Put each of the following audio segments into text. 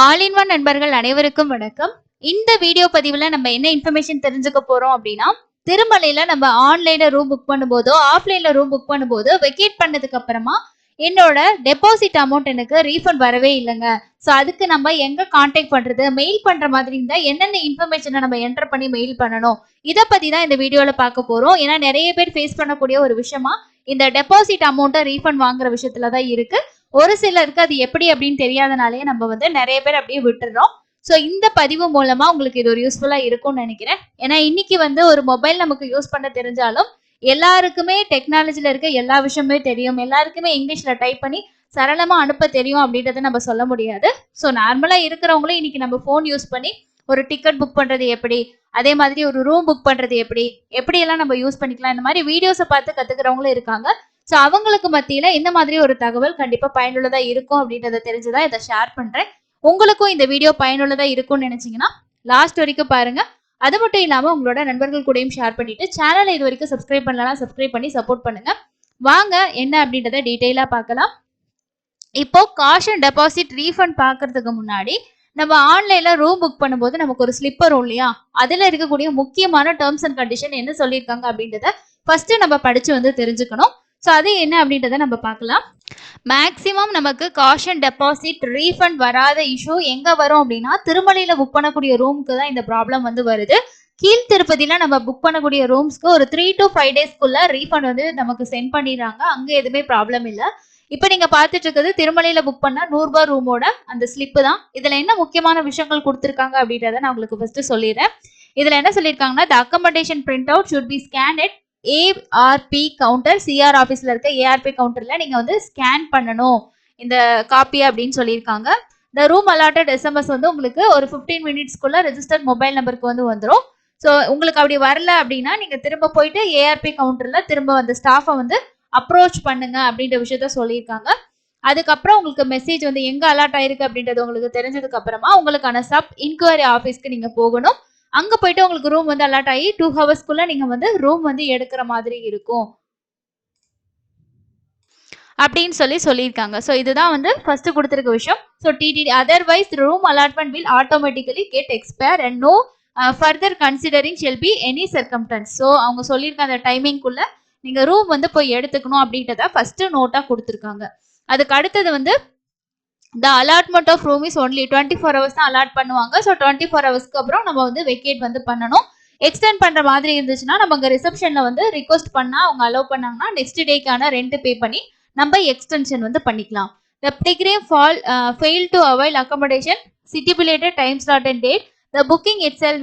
All in one நண்பர்கள் அனைவருக்கும் வணக்கம். இந்த வீடியோ பதிவுல நம்ம என்ன இன்ஃபர்மேஷன் தெரிஞ்சுக்க போறோம் அப்படின்னா, திருமலையில நம்ம ஆன்லைன்ல ரூம் புக் பண்ணும்போதோ, ஆஃப்லைன்ல ரூம் புக் பண்ணும்போதோ, வெக்கேட் பண்ணதுக்கு அப்புறமா என்னோட டெபாசிட் அமௌண்ட் எனக்கு ரீஃபண்ட் வரவே இல்லைங்க. ஸோ அதுக்கு நம்ம எங்க கான்டாக்ட் பண்றது, மெயில் பண்ற மாதிரி இருந்தா என்னென்ன இன்ஃபர்மேஷனை நம்ம என்டர் பண்ணி மெயில் பண்ணணும், இதை பத்தி தான் இந்த வீடியோல பார்க்க போறோம். ஏன்னா நிறைய பேர் ஃபேஸ் பண்ணக்கூடிய ஒரு விஷயமா இந்த டெபாசிட் அமௌண்ட்டை ரீஃபண்ட் வாங்குற விஷயத்துல தான் இருக்கு. ஒரு சிலருக்கு அது எப்படி அப்படின்னு தெரியாதனாலே நம்ம வந்து நிறைய பேர் அப்படியே விட்டுறோம். ஸோ இந்த பதிவு மூலமா உங்களுக்கு இது ஒரு யூஸ்ஃபுல்லா இருக்கும்னு நினைக்கிறேன். ஏன்னா இன்னைக்கு வந்து ஒரு மொபைல் நமக்கு யூஸ் பண்ண தெரிஞ்சாலும் எல்லாருக்குமே டெக்னாலஜில இருக்க எல்லா விஷயமே தெரியும், எல்லாருக்குமே இங்கிலீஷ்ல டைப் பண்ணி சரளமா அனுப்ப தெரியும் அப்படின்றத நம்ம சொல்ல முடியாது. ஸோ நார்மலா இருக்கிறவங்களும் இன்னைக்கு நம்ம ஃபோன் யூஸ் பண்ணி ஒரு டிக்கெட் புக் பண்றது எப்படி, அதே மாதிரி ஒரு ரூம் புக் பண்றது எப்படி எல்லாம் நம்ம யூஸ் பண்ணிக்கலாம், இந்த மாதிரி வீடியோஸை பார்த்து கத்துக்கிறவங்களும் இருக்காங்க. ஸோ அவங்களுக்கு மத்தியில இந்த மாதிரி ஒரு தகவல் கண்டிப்பா பயனுள்ளதா இருக்கும் அப்படின்றத தெரிஞ்சுதான் இதை ஷேர் பண்றேன். உங்களுக்கும் இந்த வீடியோ பயனுள்ளதா இருக்கும்னு நினைச்சீங்கன்னா லாஸ்ட் வரைக்கும் பாருங்க. அது மட்டும் இல்லாம உங்களோட நண்பர்கள் கூடயும் ஷேர் பண்ணிட்டு சேனலை இது வரைக்கும் சப்ஸ்கிரைப் பண்ணலாம், சப்ஸ்கிரைப் பண்ணி சப்போர்ட் பண்ணுங்க. வாங்க என்ன அப்படின்றத டீட்டெயிலா பார்க்கலாம். இப்போ காஷன் டெபாசிட் ரீஃபண்ட் பார்க்கறதுக்கு முன்னாடி நம்ம ஆன்லைன்ல ரூம் புக் பண்ணும்போது நமக்கு ஒரு ஸ்லிப் வரும் இல்லையா, அதுல இருக்கக்கூடிய முக்கியமான டேர்ம்ஸ் அண்ட் கண்டிஷன் என்ன சொல்லியிருக்காங்க அப்படின்றத ஃபர்ஸ்ட் நம்ம படிச்சு வந்து தெரிஞ்சுக்கணும். ஸோ அது என்ன அப்படின்றத நம்ம பார்க்கலாம். மேக்சிமம் நமக்கு காஷன் டெபாசிட் ரீஃபண்ட் வராத இஷ்யூ எங்க வரும் அப்படின்னா, திருமலையில புக் பண்ணக்கூடிய ரூமுக்கு தான் இந்த ப்ராப்ளம் வந்து வருது. கீழ் திருப்பதியில நம்ம புக் பண்ணக்கூடிய ரூம்ஸ்க்கு ஒரு 3 to 5 டேஸ்க்குள்ள ரீஃபண்ட் வந்து நமக்கு சென்ட் பண்ணிடுறாங்க. அங்க எதுவுமே ப்ராப்ளம் இல்லை. இப்ப நீங்க பாத்துட்டு இருக்கிறது திருமலையில புக் பண்ண 100 ரூபாய் ரூமோட அந்த ஸ்லிப் தான். இதுல என்ன முக்கியமான விஷயங்கள் கொடுத்திருக்காங்க அப்படின்றத நான் உங்களுக்கு ஃபர்ஸ்ட் சொல்லிடுறேன். இதுல என்ன சொல்லியிருக்காங்கன்னா, the accommodation print out should be scan at ARP counter, CR ஆஃபீஸ்ல இருக்க ஏஆர்பி கவுண்டர்ல நீங்க வந்து ஸ்கேன் பண்ணணும் இந்த காப்பி அப்படின்னு சொல்லியிருக்காங்க. இந்த ரூம் அலாட்டட் எஸ்எம்எஸ் வந்து உங்களுக்கு ஒரு 15 மினிட்ஸ்க்குள்ள ரெஜிஸ்டர்ட் மொபைல் நம்பருக்கு வந்து வந்துடும். ஸோ உங்களுக்கு அப்படி வரல அப்படின்னா நீங்க திரும்ப போயிட்டு ஏஆர்பி கவுண்டர்ல திரும்ப அந்த ஸ்டாஃபை வந்து அப்ரோச் பண்ணுங்க அப்படின்ற விஷயத்த சொல்லியிருக்காங்க. அதுக்கப்புறம் உங்களுக்கு மெசேஜ் வந்து எங்க அலர்ட் ஆயிருக்கு அப்படின்றது உங்களுக்கு தெரிஞ்சதுக்கு அப்புறமா உங்களுக்கான சப் இன்கொயரி ஆஃபீஸ்க்கு நீங்க போகணும். அங்க போயிட்டு உங்களுக்கு ரூம் வந்து அலாட் ஆகி 2 ஹவர்ஸ்க்குள்ள நீங்க வந்து ரூம் வந்து எடுக்கிற மாதிரி இருக்கும் அப்படின்னு சொல்லியிருக்காங்க. ஸோ இதுதான் வந்து ஃபர்ஸ்ட் கொடுத்துருக்க விஷயம். So TTD otherwise room allotment will automatically get expire and no further considering shall be any circumstance. So அவங்க சொல்லியிருக்க அந்த டைமிங்குள்ள நீங்க ரூம் வந்து போய் எடுத்துக்கணும் அப்படின்றத ஃபர்ஸ்ட் நோட்டா கொடுத்துருக்காங்க. அதுக்கு அடுத்தது வந்து the allotment of room is only 24 hours தான் அலாட் பண்ணுவாங்க. ஸோ 24 ஹவர்ஸ்க்கு அப்புறம் நம்ம வந்து வெக்கேட் வந்து பண்ணணும். எக்ஸ்டெண்ட் பண்ற மாதிரி இருந்துச்சுன்னா நம்ம அங்கே ரிசப்ஷன்ல வந்து ரிக்வஸ்ட் பண்ணா அவங்க அலோவ் பண்ணாங்கன்னா நெக்ஸ்ட் டேக்கான ரெண்ட் பே பண்ணி நம்ம எக்ஸ்டென்ஷன் வந்து பண்ணிக்கலாம். The pilgrim fail to avail accommodation stipulated time slot and date, the booking itself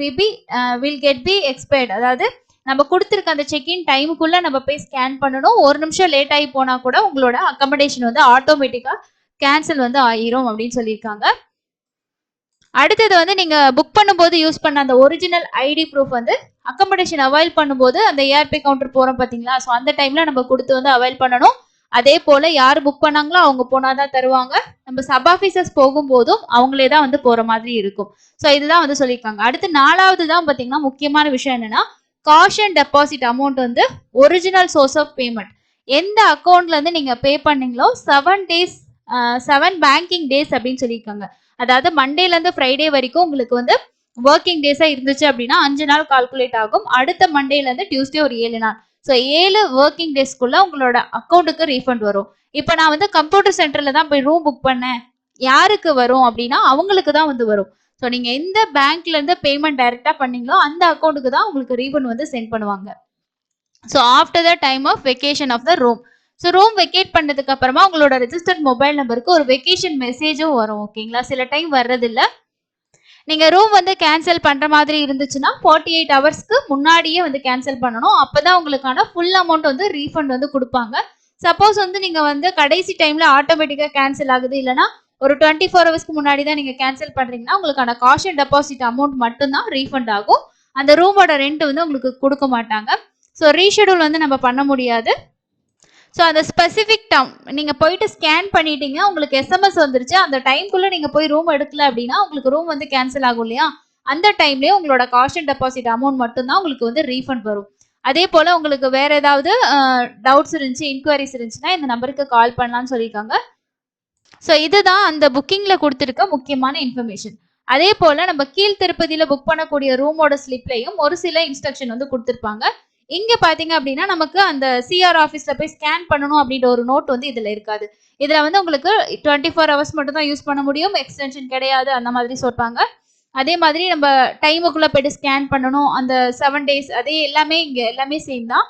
will get be expired. அதாவது நம்ம கொடுத்துருக்க அந்த செக்இன் டைமுக்குள்ள நம்ம போய் ஸ்கேன் பண்ணணும். ஒரு நிமிஷம் லேட் ஆகி போனா கூட உங்களோட அக்கமடேஷன் வந்து ஆட்டோமேட்டிக்கா கேன்சல் வந்து ஆயிரும் அப்படின்னு சொல்லியிருக்காங்க. அடுத்தது வந்து நீங்க புக் பண்ணும்போது யூஸ் பண்ண அந்த ஒரிஜினல் ஐடி ப்ரூஃப் வந்து அக்கமடேஷன் அவைல் பண்ணும்போது அந்த ஏஆர்பி கவுண்டர் போறோம் பாத்தீங்களா, ஸோ அந்த டைம்ல நம்ம கொடுத்து வந்து அவைல் பண்ணணும். அதே போல யார் புக் பண்ணாங்களோ அவங்க போனாதான் தருவாங்க. நம்ம சப் ஆபீசர்ஸ் போகும்போதும் அவங்களே தான் வந்து போற மாதிரி இருக்கும். ஸோ இதுதான் வந்து சொல்லியிருக்காங்க. அடுத்து 4வது தான் பாத்தீங்கன்னா முக்கியமான விஷயம் என்னன்னா, காஷன் டெபாசிட் அமௌண்ட் வந்து ஒரிஜினல் சோர்ஸ் ஆஃப் பேமெண்ட். எந்த அக்கௌண்ட்ல இருந்து நீங்க பே பண்ணீங்களோ 7 பேங்கிங் டேஸ் அப்படின்னு சொல்லியிருக்காங்க. அதாவது மண்டேல இருந்து ஃப்ரைடே வரைக்கும் உங்களுக்கு வந்து ஒர்க்கிங் டேஸா இருந்துச்சு அப்படின்னா 5 நாள் கால்குலேட் ஆகும். அடுத்த மண்டேல இருந்து டியூஸ்டே ஒரு 7 நாள். ஸோ 7 ஒர்க்கிங் டேஸ்க்குள்ள உங்களோட அக்கௌண்ட்டுக்கு ரீஃபண்ட் வரும். இப்போ நான் வந்து கம்ப்யூட்டர் சென்டர்ல தான் போய் ரூம் புக் பண்ணேன், யாருக்கு வரும் அப்படின்னா அவங்களுக்கு தான் வந்து வரும். ஸோ நீங்க எந்த பேங்க்ல இருந்து பேமெண்ட் டைரக்டா பண்ணீங்களோ அந்த அக்கௌண்ட்டுக்கு தான் உங்களுக்கு ரீஃபண்ட் வந்து சென்ட் பண்ணுவாங்க. So after the time of vacation of the room. So room vacate பண்ணதுக்கு அப்புறமா உங்களோட ரெஜிஸ்டர்ட் மொபைல் நம்பருக்கு ஒரு வெக்கேஷன் மெசேஜும் வரும். ஓகேங்களா, சில டைம் வர்றதில்ல. நீங்க ரூம் வந்து கேன்சல் பண்ற மாதிரி இருந்துச்சுன்னா 48 ஹவர்ஸ்க்கு முன்னாடியே வந்து கேன்சல் பண்ணணும். அப்பதான் உங்களுக்கான ஃபுல் அமௌண்ட் வந்து ரீஃபண்ட் வந்து கொடுப்பாங்க. சப்போஸ் வந்து நீங்க வந்து கடைசி டைம்ல ஆட்டோமேட்டிக்கா கேன்சல் ஆகுது, இல்லைன்னா ஒரு 24 ஹவர்ஸ்க்கு முன்னாடி தான் நீங்க கேன்சல் பண்றீங்கன்னா உங்களுக்கான காஷன் டெபாசிட் அமௌண்ட் மட்டும்தான் ரீஃபண்ட் ஆகும். அந்த ரூமோட ரெண்ட் வந்து உங்களுக்கு கொடுக்க மாட்டாங்க. ஸோ ரீஷெடியூல் வந்து நம்ம பண்ண முடியாது. ஸோ அந்த ஸ்பெசிஃபிக் டைம் நீங்கள் போயிட்டு ஸ்கேன் பண்ணிட்டீங்க, உங்களுக்கு எஸ்எம்எஸ் வந்துருச்சு, அந்த டைம்குள்ளே நீங்கள் போய் ரூம் எடுக்கல அப்படின்னா உங்களுக்கு ரூம் வந்து கேன்சல் ஆகும் இல்லையா, அந்த டைம்லேயே உங்களோட காஷன் டெபாசிட் அமௌண்ட் மட்டும்தான் உங்களுக்கு வந்து ரீஃபண்ட் வரும். அதே போல் உங்களுக்கு வேறு ஏதாவது டவுட்ஸ் இருந்துச்சு, இன்கொயரிஸ் இருந்துச்சுன்னா இந்த நம்பருக்கு கால் பண்ணலான்னு சொல்லியிருக்காங்க. ஸோ இதுதான் அந்த புக்கிங்ல கொடுத்துருக்க முக்கியமான இன்ஃபர்மேஷன். அதே போல நம்ம கீழ் திருப்பதியில புக் பண்ணக்கூடிய ரூமோட ஸ்லிப்லையும் ஒரு சில இன்ஸ்ட்ரக்ஷன் வந்து கொடுத்துருப்பாங்க. இங்க பாத்தீங்க அப்படின்னா நமக்கு அந்த சிஆர் ஆஃபீஸ்ல போய் ஸ்கேன் பண்ணணும் அப்படின்ற ஒரு நோட் வந்து இதுல இருக்காது. இதுல வந்து உங்களுக்கு 24 ஹவர்ஸ் மட்டும் தான் யூஸ் பண்ண முடியும், எக்ஸ்டென்ஷன் கிடையாது அந்த மாதிரி சொல்றாங்க. அதே மாதிரி நம்ம டைமுக்குள்ள போயிட்டு ஸ்கேன் பண்ணணும், அந்த 7 டேஸ் அதே எல்லாமே இங்க எல்லாமே சேம் தான்.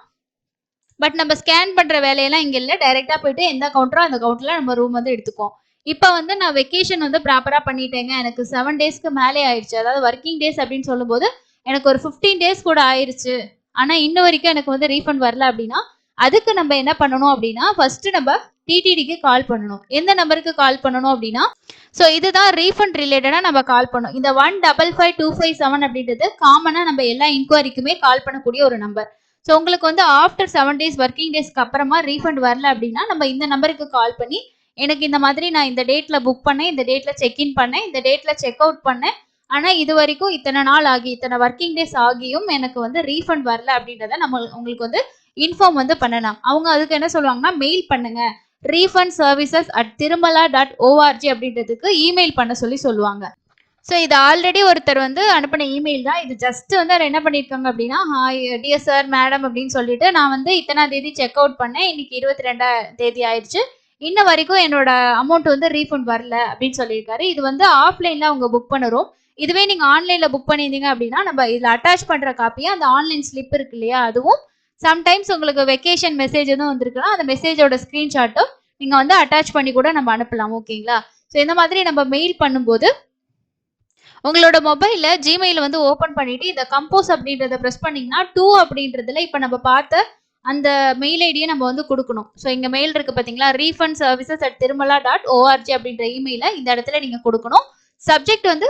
பட் நம்ம ஸ்கேன் பண்ற வேலையெல்லாம் இங்க இல்ல, டைரக்டா போயிட்டு எந்த கவுண்டரோ அந்த கவுண்டர்ல நம்ம ரூம் வந்து எடுத்துக்கோம். இப்போ வந்து நான் வெக்கேஷன் வந்து ப்ராப்பரா பண்ணிட்டேங்க, எனக்கு 7 டேஸ்க்கு மேலே ஆயிடுச்சு, அதாவது ஒர்க்கிங் டேஸ் அப்படின்னு சொல்லும்போது எனக்கு ஒரு 15 டேஸ் கூட ஆயிருச்சு, ஆனா இன்ன வரைக்கும் எனக்கு வந்து ரீஃபண்ட் வரல அப்படின்னா அதுக்கு நம்ம என்ன பண்ணணும் அப்படின்னா ஃபர்ஸ்ட் நம்ம டிடிடிக்கு கால் பண்ணணும். எந்த நம்பருக்கு கால் பண்ணணும் அப்படின்னா, ஸோ இதுதான் ரீஃபண்ட் ரிலேட்டடா நம்ம கால் பண்ணணும். இந்த 1555257 அப்படின்றது காமனா நம்ம எல்லா இன்கொயரிக்குமே கால் பண்ணக்கூடிய ஒரு நம்பர். ஸோ உங்களுக்கு வந்து ஆஃப்டர் 7 டேஸ் ஒர்க்கிங் டேஸ்க்கு அப்புறமா ரீஃபண்ட் வரல அப்படின்னா நம்ம இந்த நம்பருக்கு கால் பண்ணி எனக்கு இந்த மாதிரி நான் இந்த டேட்ல புக் பண்ணேன், இந்த டேட்ல செக்இன் பண்ணேன், இந்த டேட்ல செக் அவுட் பண்ணேன், ஆனா இது வரைக்கும் இத்தனை நாள் ஆகி இத்தனை ஒர்க்கிங் டேஸ் ஆகியும் எனக்கு வந்து ரீஃபண்ட் வரல அப்படின்றத நம்ம உங்களுக்கு வந்து இன்ஃபார்ம் வந்து பண்ணலாம். அவங்க அதுக்கு என்ன சொல்லுவாங்கன்னா மெயில் பண்ணுங்க, refundservices@tirumala.org அப்படின்றதுக்கு இமெயில் பண்ண சொல்லுவாங்க. ஸோ இது ஆல்ரெடி ஒருத்தர் வந்து அனுப்பின இமெயில் தான். இது ஜஸ்ட் வந்து அவர் என்ன பண்ணியிருக்காங்க அப்படின்னா, ஹாய் டியர் சார் மேடம் அப்படின்னு சொல்லிட்டு நான் வந்து இத்தனாம் தேதி செக் அவுட் பண்ணேன், இன்னைக்கு 22ஆம் தேதி ஆயிடுச்சு, இன்ன வரைக்கும் என்னோட அமௌண்ட் வந்து ரீஃபண்ட் வரல அப்படின்னு சொல்லியிருக்காரு. இது வந்து ஆஃப்லைன்ல அவங்க புக் பண்ணுறோம். இதுவே நீங்க ஆன்லைன்ல புக் பண்ணியிருந்தீங்க அப்படின்னா நம்ம இதில் அட்டாச் பண்ற காப்பியா அந்த ஆன்லைன் ஸ்லிப் இருக்கு இல்லையா, அதுவும் சம்டைம்ஸ் உங்களுக்கு வெக்கேஷன் மெசேஜ் எதுவும் வந்திருக்குன்னா அந்த மெசேஜோட ஸ்கிரீன்ஷாட்டும் நீங்க வந்து அட்டாச் பண்ணி கூட நம்ம அனுப்பலாம். ஓகேங்களா? ஸோ இந்த மாதிரி நம்ம மெயில் பண்ணும்போது உங்களோட மொபைல்ல ஜிமெயில் வந்து ஓபன் பண்ணிட்டு இந்த கம்போஸ் அப்படின்றத பிரஸ் பண்ணீங்கன்னா 2 அப்படின்றதுல இப்ப நம்ம பார்த்த அந்த மெயில் ஐடியை நம்ம வந்து கொடுக்கணும். ஸோ இங்க மெயில் இருக்கு பாத்தீங்களா, refundservices@tirumala.org அப்படின்ற இமெயில இந்த இடத்துல நீங்க கொடுக்கணும். சப்ஜெக்ட் வந்து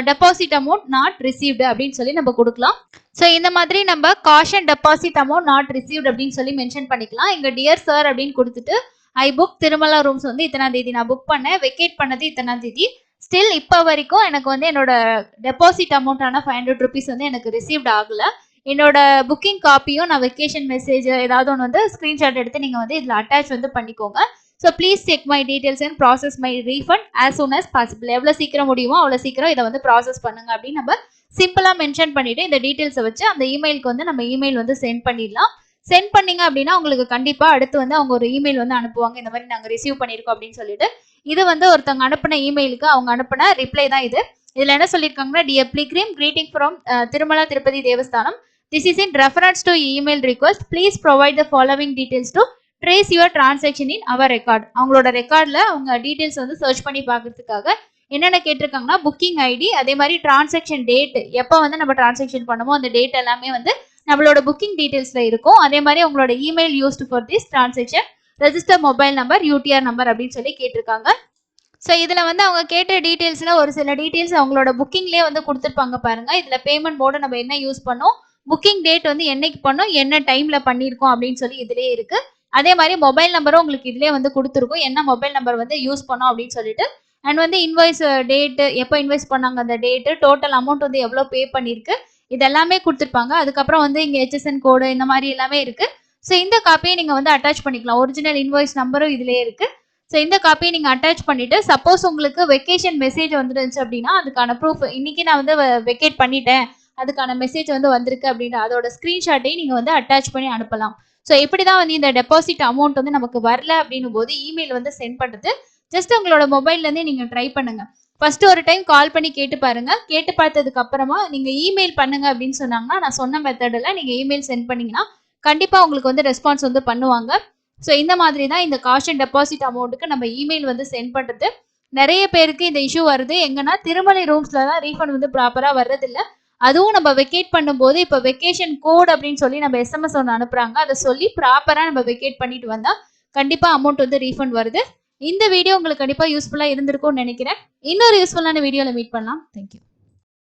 டெபாசிட் அமௌண்ட் நாட் ரிசீவ்டு அப்படின்னு சொல்லி நம்ம கொடுக்கலாம். ஸோ இந்த மாதிரி நம்ம caution deposit amount not received அப்படின்னு சொல்லி மென்ஷன் பண்ணிக்கலாம். இங்க டியர் சார் அப்படின்னு கொடுத்துட்டு ஐ புக் திருமலா ரூம்ஸ் வந்து இத்தனாம் தேதி நான் புக் பண்ணேன், வெக்கேட் பண்ணது இத்தனாம் தேதி, ஸ்டில் இப்போ வரைக்கும் எனக்கு வந்து என்னோட டெபாசிட் அமௌண்ட்டான 500 ருபீஸ் வந்து எனக்கு ரிசீவ்ட் ஆகல. என்னோட புக்கிங் காப்பியும் நான் வெக்கேஷன் மெசேஜ் ஏதாவது ஒன்று வந்து ஸ்க்ரீன்ஷாட் எடுத்து நீங்கள் வந்து இதில் அட்டாச் வந்து பண்ணிக்கோங்க. So please check my details and process my refund as soon as possible. எவ்வளோ சீக்கிரம் முடியுமோ அவ்வளோ சீக்கிரம் இதை வந்து ப்ராசஸ் பண்ணுங்க அப்படின்னு நம்ம சிம்பிளாக மென்ஷன் பண்ணிட்டு இந்த டீட்டெயில்ஸை வச்சு அந்த இமெயிலுக்கு வந்து நம்ம இமெயில் வந்து சென்ட் பண்ணிடலாம். சென்ட் பண்ணீங்க அப்படின்னா உங்களுக்கு கண்டிப்பாக அடுத்து வந்து அவங்க ஒரு இமெயில் வந்து அனுப்புவாங்க, இந்த மாதிரி நாங்கள் ரிசீவ் பண்ணியிருக்கோம் அப்படின்னு சொல்லிட்டு. இது வந்து ஒருத்தவங்க அனுப்பின இமெயிலுக்கு அவங்க அனுப்பின ரிப்ளை தான் இது. இதுல என்ன சொல்லியிருக்காங்கன்னா, dear pilgrim, greeting from Tirumala Tirupati Devasthanam. This is in reference to email request. Please provide the following details to trace your transaction in our record. அவங்களோட ரெக்கார்ட்ல அவங்க டீடைல்ஸ் வந்து சர்ச் பண்ணி பார்க்கறதுக்காக என்னென்ன கேட்டிருக்காங்கன்னா, புக்கிங் ஐடி, அதே மாதிரி டிரான்சாக்ஷன் டேட், எப்போ வந்து நம்ம டிரான்சாக்ஷன் பண்ணுமோ அந்த டேட் எல்லாமே வந்து நம்மளோட புக்கிங் டீடைல்ஸ்ல இருக்கும். அதே மாதிரி உங்களோட email used for this transaction, register mobile number, UTR number அப்படின்னு சொல்லி கேட்டிருக்காங்க. ஸோ இதில் வந்து அவங்க கேட்ட டீட்டெயில்ஸில் ஒரு சில டீட்டெயில்ஸ் அவங்களோட புக்கிங்லேயே வந்து கொடுத்துருப்பாங்க பாருங்க. இதில் பேமெண்ட் மோட நம்ம என்ன யூஸ் பண்ணோம், புக்கிங் டேட் வந்து என்னைக்கு பண்ணோம், என்ன டைமில் பண்ணியிருக்கோம் அப்படின்னு சொல்லி இதிலே இருக்கு. அதே மாதிரி மொபைல் நம்பரும் உங்களுக்கு இதிலே வந்து கொடுத்துருக்கும், என்ன மொபைல் நம்பர் வந்து யூஸ் பண்ணோம் அப்படின்னு சொல்லிட்டு. அண்ட் வந்து இன்வாய்ஸ் டேட்டு, எப்போ இன்வாய்ஸ் பண்ணாங்க அந்த டேட்டு, டோட்டல் அமௌண்ட் வந்து எவ்வளோ பே பண்ணியிருக்கு, இதெல்லாமே கொடுத்துருப்பாங்க. அதுக்கப்புறம் வந்து இங்கே HSN கோடு இந்த மாதிரி எல்லாமே இருக்கு. ஸோ இந்த காப்பியை நீங்கள் வந்து அட்டாச் பண்ணிக்கலாம். ஒரிஜினல் இன்வாய்ஸ் நம்பரும் இதிலே இருக்கு. ஸோ இந்த காப்பியை நீங்கள் அட்டாச் பண்ணிட்டு சப்போஸ் உங்களுக்கு வெக்கேஷன் மெசேஜ் வந்துருந்துச்சு அப்படின்னா அதுக்கான ப்ரூஃப், இன்னைக்கு நான் வந்து வெக்கேட் பண்ணிட்டேன் அதுக்கான மெசேஜ் வந்து வந்திருக்கு அப்படின்ற அதோட ஸ்க்ரீன்ஷாட்டையும் நீங்கள் வந்து அட்டாச் பண்ணி அனுப்பலாம். ஸோ இப்படி தான் வந்து இந்த டெபாசிட் அமௌண்ட் வந்து நமக்கு வரல அப்படின்னும் போது இமெயில் வந்து சென்ட் பண்ணுறது. ஜஸ்ட் உங்களோட மொபைல்லேருந்தே நீங்கள் ட்ரை பண்ணுங்க. ஃபர்ஸ்ட் ஒரு டைம் கால் பண்ணி கேட்டு பாருங்க. கேட்டு பார்த்ததுக்கு அப்புறமா நீங்கள் இமெயில் பண்ணுங்க அப்படின்னு சொன்னாங்கன்னா நான் சொன்ன மெத்தடில் நீங்கள் இமெயில் சென்ட் பண்ணீங்கன்னா கண்டிப்பாக உங்களுக்கு வந்து ரெஸ்பான்ஸ் வந்து பண்ணுவாங்க. ஸோ இந்த மாதிரி தான் இந்த காஷன் டெபாசிட் அமௌண்ட்டுக்கு நம்ம இமெயில் வந்து சென்ட் பண்ணுறது. நிறைய பேருக்கு இந்த இஷ்யூ வருது எங்கன்னா, திருமலை ரூம்ஸில் தான் ரீஃபண்ட் வந்து ப்ராப்பராக வர்றதில்ல. அதுவும் நம்ம வெக்கேட் பண்ணும்போது இப்போ வெக்கேஷன் கோட் அப்படின்னு சொல்லி நம்ம SMS ஒன்று அனுப்புகிறாங்க, அதை சொல்லி ப்ராப்பராக நம்ம வெக்கேட் பண்ணிட்டு வந்தால் கண்டிப்பாக அமௌண்ட் வந்து ரீஃபண்ட் வருது. இந்த வீடியோ உங்களுக்கு கண்டிப்பாக யூஸ்ஃபுல்லாக இருந்திருக்கும்னு நினைக்கிறேன். இன்னொரு யூஸ்ஃபுல்லான வீடியோவில் மீட் பண்ணலாம். தேங்க்யூ.